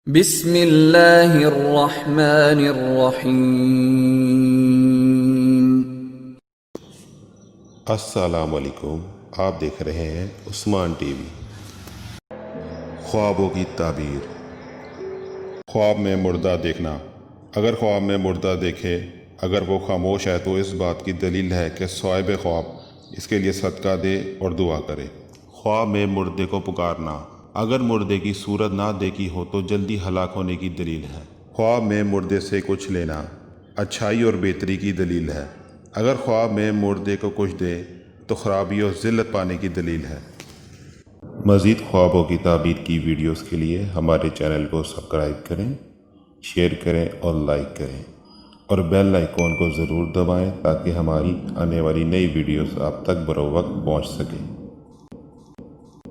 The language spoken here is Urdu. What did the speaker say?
بسم اللہ الرحمن الرحیم۔ السلام علیکم، آپ دیکھ رہے ہیں عثمان ٹی وی۔ خوابوں کی تعبیر۔ خواب میں مردہ دیکھنا۔ اگر خواب میں مردہ دیکھے، اگر وہ خاموش ہے تو اس بات کی دلیل ہے کہ صاحب خواب اس کے لیے صدقہ دے اور دعا کرے۔ خواب میں مردے کو پکارنا۔ اگر مردے کی صورت نہ دیکھی ہو تو جلدی ہلاک ہونے کی دلیل ہے۔ خواب میں مردے سے کچھ لینا اچھائی اور بہتری کی دلیل ہے۔ اگر خواب میں مردے کو کچھ دے تو خرابی اور ذلت پانے کی دلیل ہے۔ مزید خوابوں کی تعبیر کی ویڈیوز کے لیے ہمارے چینل کو سبسکرائب کریں، شیئر کریں اور لائک کریں، اور بیل آئیکن کو ضرور دبائیں تاکہ ہماری آنے والی نئی ویڈیوز آپ تک بروقت پہنچ سکیں۔